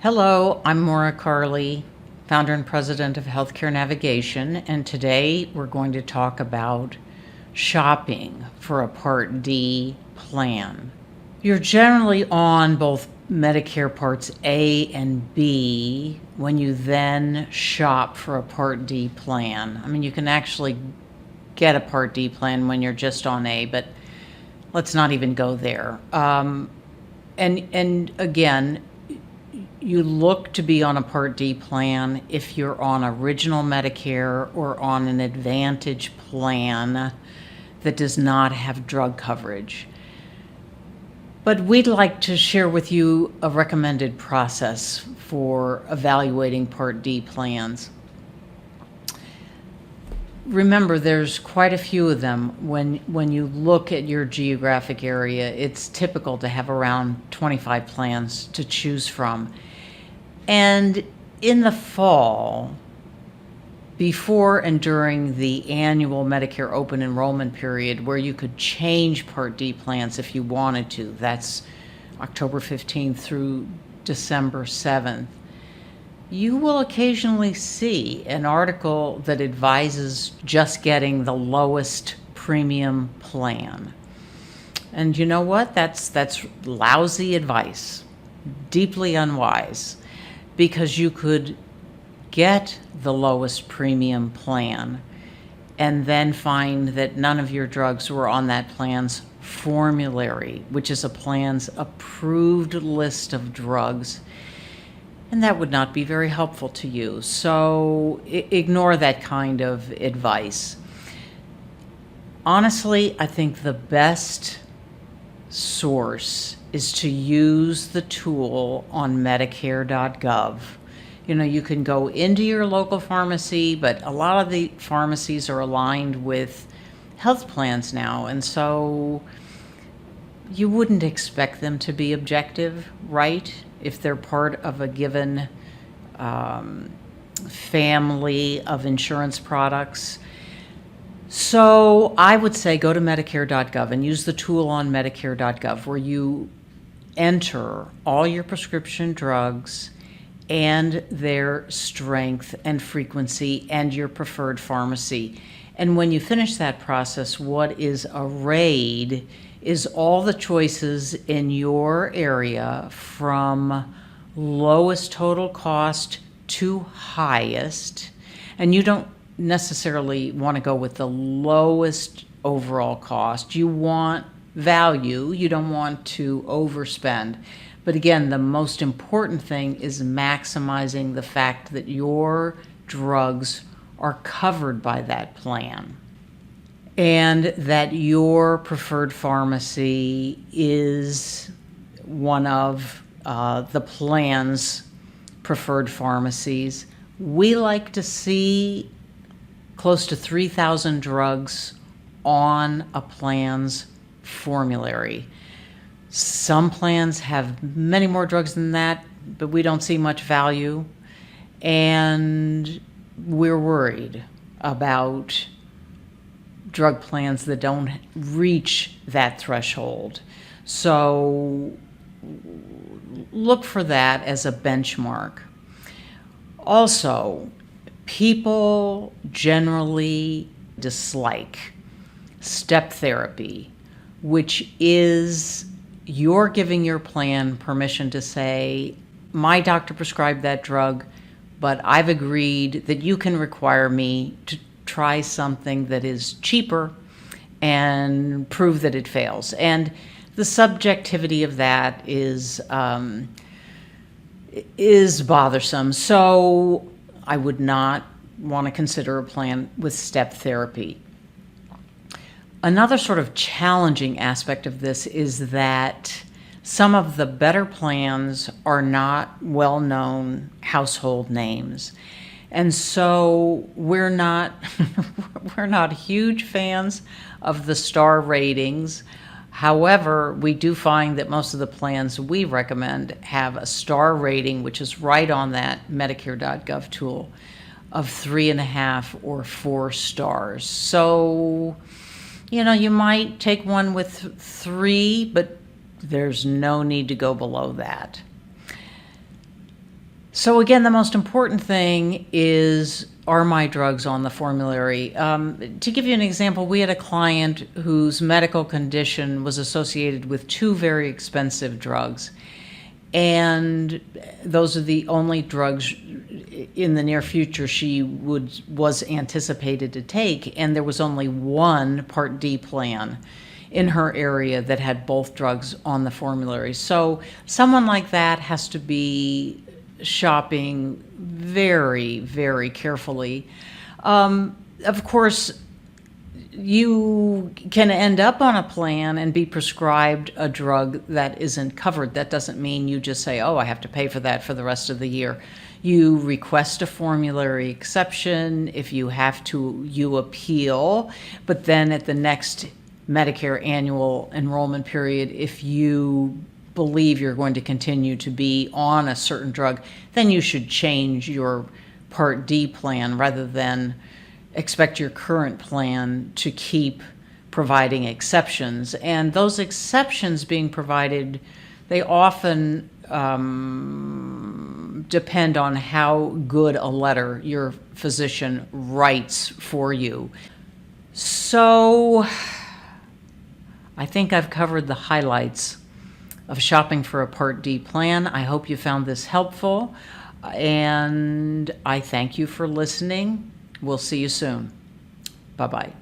Hello, I'm Maura Carley, founder and president of Healthcare Navigation, and today we're going to talk about shopping for a Part D plan. You're generally on both Medicare Parts A and B when you then shop for a Part D plan. I mean, you can actually get a Part D plan when you're just on A, but let's not even go there. And again, you look to be on a Part D plan if you're on Original Medicare or on an Advantage plan that does not have drug coverage. But we'd like to share with you a recommended process for evaluating Part D plans. Remember, there's quite a few of them. When you look at your geographic area, it's typical to have around 25 plans to choose from. And in the fall, before and during the annual Medicare open enrollment period, where you could change Part D plans if you wanted to, that's October 15th through December 7th, you will occasionally see an article that advises just getting the lowest premium plan. And you know what? That's lousy advice, deeply unwise, because you could get the lowest premium plan and then find that none of your drugs were on that plan's formulary, which is a plan's approved list of drugs. And that would not be very helpful to you. So ignore that kind of advice. Honestly, I think the best source is to use the tool on Medicaregov. You know, you can go into your local pharmacy, but a lot of the pharmacies are aligned with health plans now. And so you wouldn't expect them to be objective, right? If they're part of a given family of insurance products. So I would say go to Medicare.gov and use the tool on Medicare.gov where you enter all your prescription drugs and their strength and frequency and your preferred pharmacy. And when you finish that process, what is arrayed is all the choices in your area from lowest total cost to highest. And you don't necessarily want to go with the lowest overall cost. You want value. You don't want to overspend. But again, the most important thing is maximizing the fact that your drugs are covered by that plan, and that your preferred pharmacy is one of the plan's preferred pharmacies. We like to see close to 3,000 drugs on a plan's formulary. Some plans have many more drugs than that, but we don't see much value, and we're worried about drug plans that don't reach that threshold. So look for that as a benchmark. Also, people generally dislike step therapy, which is you're giving your plan permission to say, my doctor prescribed that drug, but I've agreed that you can require me to try something that is cheaper and prove that it fails. And the subjectivity of that is bothersome. So I would not want to consider a plan with step therapy. Another sort of challenging aspect of this is that some of the better plans are not well-known household names. And so we're not we're not huge fans of the star ratings. However, we do find that most of the plans we recommend have a star rating, which is right on that Medicare.gov tool, of 3.5 or 4 stars. So, you know, you might take one with 3, but there's no need to go below that. So again, the most important thing is, are my drugs on the formulary? To give you an example, we had a client whose medical condition was associated with two very expensive drugs. And those are the only drugs in the near future she was anticipated to take. And there was only one Part D plan in her area that had both drugs on the formulary. So someone like that has to be shopping very, very carefully. Of course, you can end up on a plan and be prescribed a drug that isn't covered. That doesn't mean you just say, oh, I have to pay for that for the rest of the year. You request a formulary exception. If you have to, you appeal. But then at the next Medicare annual enrollment period, if you believe you're going to continue to be on a certain drug, then you should change your Part D plan rather than expect your current plan to keep providing exceptions. And those exceptions being provided, they often depend on how good a letter your physician writes for you. So I think I've covered the highlights of shopping for a Part D plan. I hope you found this helpful, and I thank you for listening. We'll see you soon. Bye-bye.